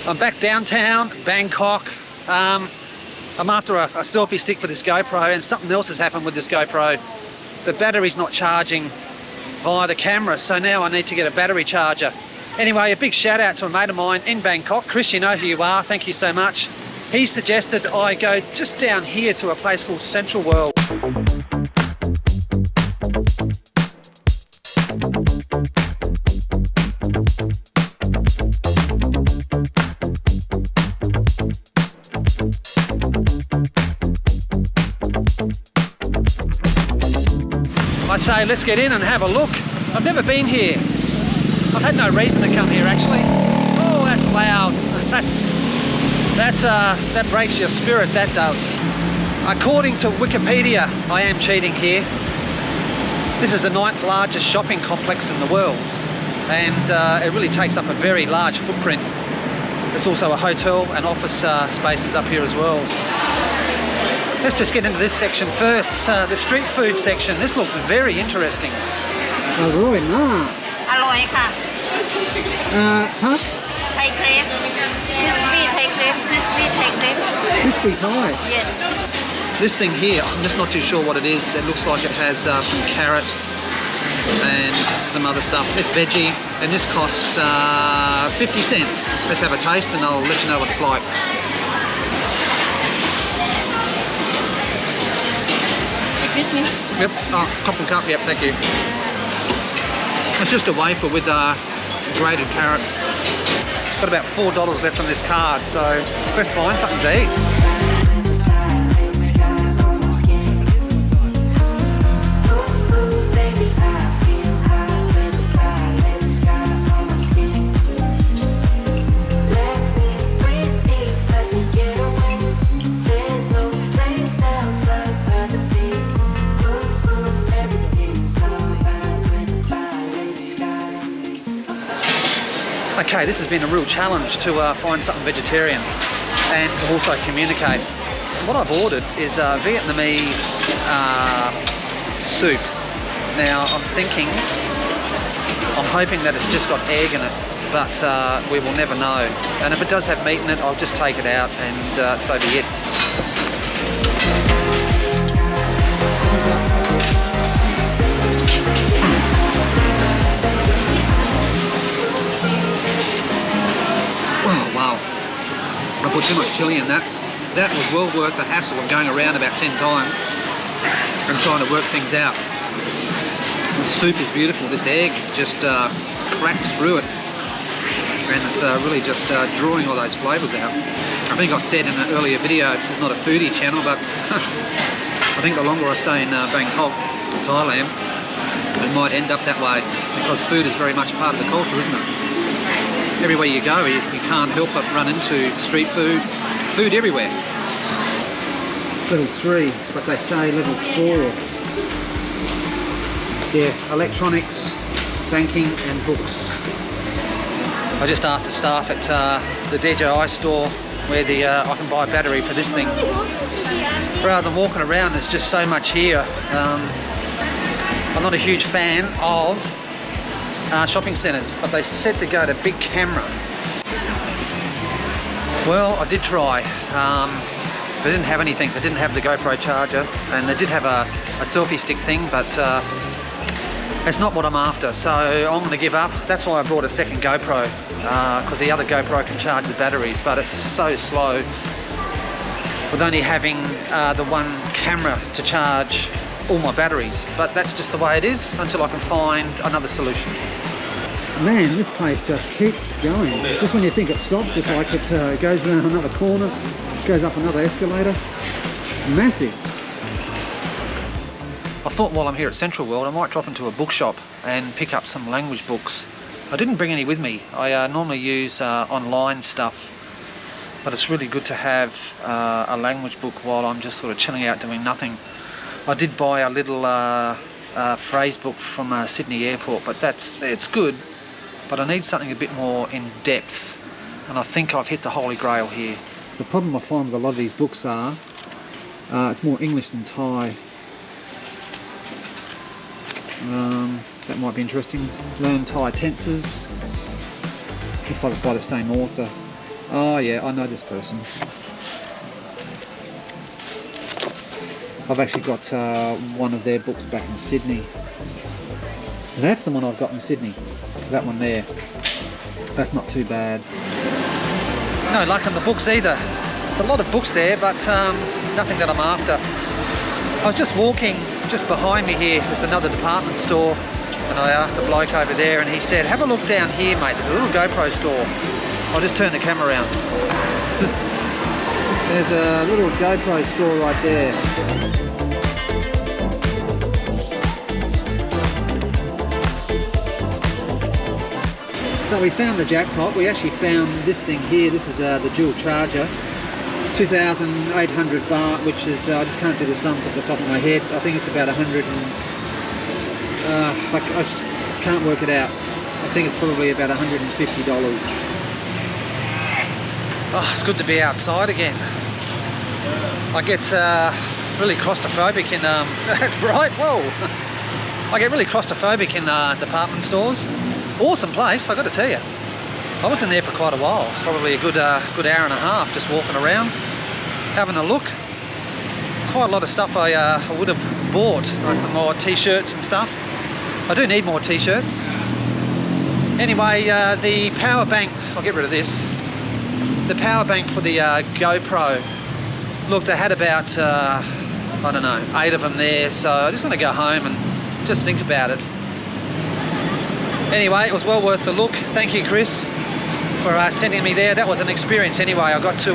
I'm back downtown, Bangkok. I'm after a selfie stick for this GoPro, and something else has happened with this GoPro. The battery's not charging via the camera, so now I need to get a battery charger. Anyway, a big shout out to a mate of mine in Bangkok. Chris, you know who you are, thank you so much. He suggested I go just down here to a place called Central World. I say let's get in and have a look. I've never been here. I've had no reason to come here actually. Oh, that's loud. That breaks your spirit, that does. According to Wikipedia, I am cheating here. This is the 9th largest shopping complex in the world, and it really takes up a very large footprint. There's also a hotel and office spaces up here as well. Let's just get into this section first. The street food section. This looks very interesting. อร่อยมาก อร่อยค่ะ ครับ ไทยเครป crispy Thai crepe crispy Thai crepe crispy Thai yes This thing here, I'm just not too sure what it is. It looks like it has some carrot and some other stuff. It's veggie, and this costs 50 cents. Let's have a taste and I'll let you know what it's like. crispy Yep, cup and cup, yep, thank you. It's just a wafer with grated carrot. Got about $4 left on this card, so let's find something to eat. Okay, this has been a real challenge to find something vegetarian and to also communicate. What I've ordered is Vietnamese soup. Now I'm hoping that it's just got egg in it, but we will never know. And if it does have meat in it, I'll just take it out and so be it. I put too much chilli in that. That was well worth the hassle of going around about 10 times and trying to work things out. The soup is beautiful. This egg is just cracked through it, and it's really just drawing all those flavours out. I think I said in an earlier video, this is not a foodie channel, but I think the longer I stay in Bangkok, Thailand, it might end up that way, because food is very much part of the culture, isn't it? Everywhere you go, you can't help but run into street food everywhere. Level 3, but they say level 4. Yeah, electronics, banking and books. I just asked the staff at the DJI store where I can buy a battery for this thing. Rather than walking around, there's just so much here. I'm not a huge fan of shopping centres, but they said to go to big camera. Well, I did try. They didn't have anything. They didn't have the GoPro charger, and they did have a selfie stick thing, but it's not what I'm after, so I'm going to give up. That's why I brought a second GoPro, because the other GoPro can charge the batteries, but it's so slow with only having the one camera to charge all my batteries. But that's just the way it is until I can find another solution. Man, this place just keeps going. Just when you think it stops, it's like it goes around another corner, goes up another escalator. Massive. I thought while I'm here at Central World, I might drop into a bookshop and pick up some language books. I didn't bring any with me. I normally use online stuff, but it's really good to have a language book while I'm just sort of chilling out doing nothing. I did buy a little phrase book from Sydney Airport, but it's good, but I need something a bit more in depth, and I think I've hit the holy grail here. The problem I find with a lot of these books are it's more English than Thai. That might be interesting. Learn Thai tenses. Looks like it's by the same author. Oh yeah, I know this person. I've actually got one of their books back in Sydney. That's the one I've got in Sydney. That one there. That's not too bad. No luck on the books either. There's a lot of books there, but nothing that I'm after. I was just walking just behind me here. There's another department store, and I asked the bloke over there, and he said, "Have a look down here, mate. There's a little GoPro store." I'll just turn the camera around. There's a little GoPro store right there. So we found the jackpot. We actually found this thing here. This is the dual charger. 2,800 baht, which is, I just can't do the sums off the top of my head. I think it's about 100 and... I just can't work it out. I think it's probably about $150. Oh, it's good to be outside again. I get really claustrophobic in... that's bright, whoa! I get really claustrophobic in department stores. Awesome place, I got to tell you. I was in there for quite a while, probably a good hour and a half, just walking around, having a look. Quite a lot of stuff I would have bought, some more t-shirts and stuff. I do need more t-shirts. Anyway, the power bank, I'll get rid of this. The power bank for the GoPro. Look, they had about, I don't know, 8 of them there, so I just want to go home and just think about it. Anyway, it was well worth the look. Thank you, Chris, for sending me there. That was an experience anyway. I got to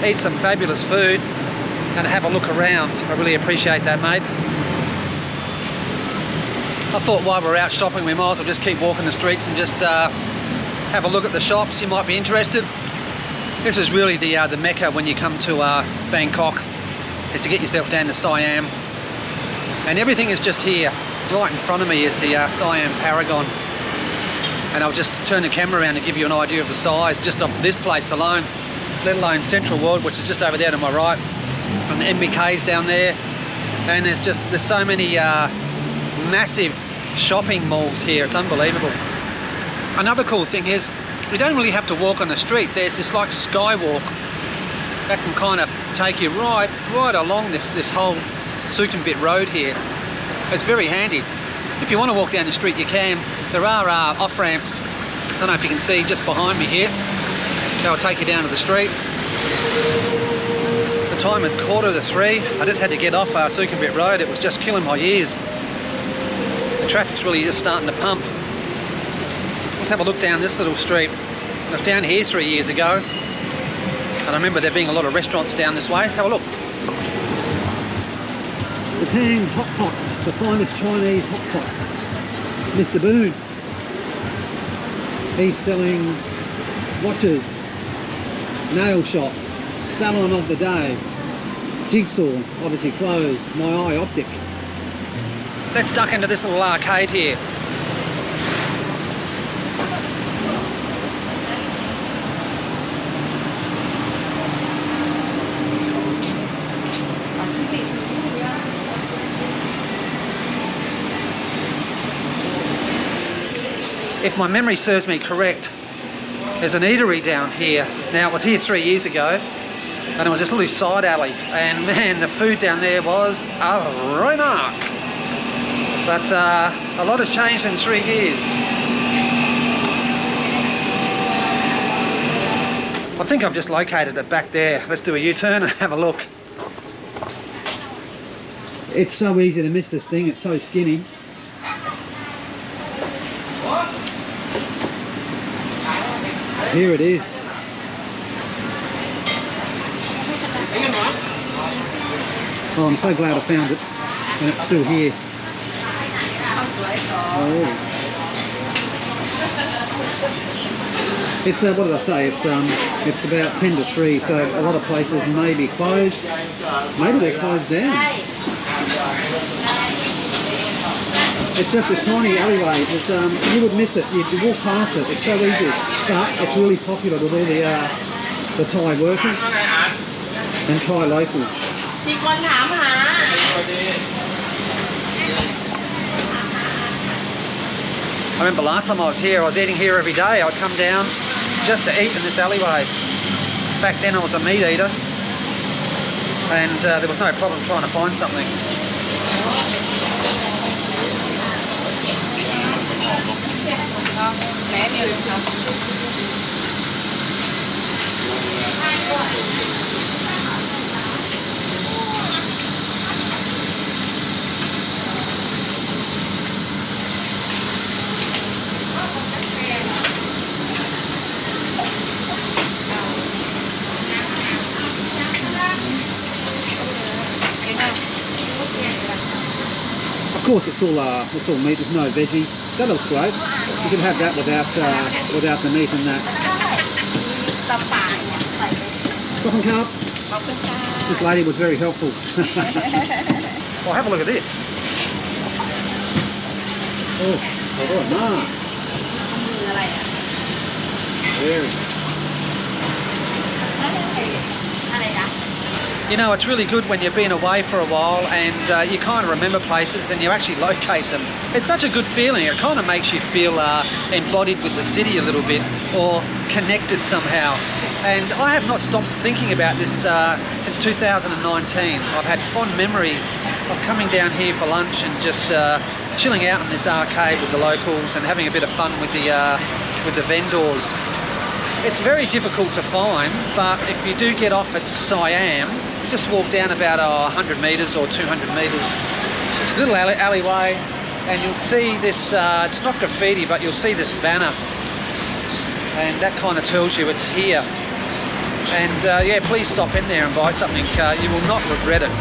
eat some fabulous food and have a look around. I really appreciate that, mate. I thought while we're out shopping, we might as well just keep walking the streets and just have a look at the shops. You might be interested. This is really the mecca when you come to Bangkok, is to get yourself down to Siam. And everything is just here. Right in front of me is the Siam Paragon. And I'll just turn the camera around to give you an idea of the size just of this place alone, let alone Central World, which is just over there to my right, and the MBK's down there. And there's so many massive shopping malls here. It's unbelievable. Another cool thing is you don't really have to walk on the street. There's this like skywalk that can kind of take you right along this whole Sukhumvit road here. It's very handy. If you want to walk down the street, you can. There are off-ramps, I don't know if you can see, just behind me here. They'll take you down to the street. The time is 2:45. I just had to get off Sukhumvit Road. It was just killing my ears. The traffic's really just starting to pump. Let's have a look down this little street. I was down here 3 years ago, and I remember there being a lot of restaurants down this way. Let's have a look. The Tang Hot Pot, the finest Chinese hot pot. Mr. Boone. He's selling watches, nail shop, salon of the day, jigsaw, obviously clothes, my eye optic. Let's duck into this little arcade here. If my memory serves me correct, there's an eatery down here. Now, it was here 3 years ago, and it was this little side alley, and man, the food down there was a remark. But a lot has changed in 3 years. I think I've just located it back there. Let's do a U-turn and have a look. It's so easy to miss this thing, it's so skinny. Here it is. Oh, I'm so glad I found it, and it's still here. Oh. It's what did I say? It's about 10 to 3, so a lot of places may be closed. Maybe they're closed down. It's just this tiny alleyway. It's, you would miss it. You walk past it. It's so easy, but it's really popular with all the Thai workers and Thai locals. I remember last time I was here, I was eating here every day. I'd come down, just to eat in this alleyway. Back then I was a meat eater, and there was no problem trying to find something. Of course, it's all meat. There's no veggies. That looks great. You can have that without the meat and that. Welcome, Carl. This lady was very helpful. Well, have a look at this. Oh, nah. Very. You know, it's really good when you've been away for a while and you kind of remember places and you actually locate them. It's such a good feeling. It kind of makes you feel embodied with the city a little bit, or connected somehow. And I have not stopped thinking about this since 2019. I've had fond memories of coming down here for lunch and just chilling out in this arcade with the locals and having a bit of fun with the vendors. It's very difficult to find, but if you do get off at Siam, just walk down about 100 metres or 200 metres. This little alleyway, and you'll see this, it's not graffiti, but you'll see this banner. And that kind of tells you it's here. And yeah, please stop in there and buy something. You will not regret it.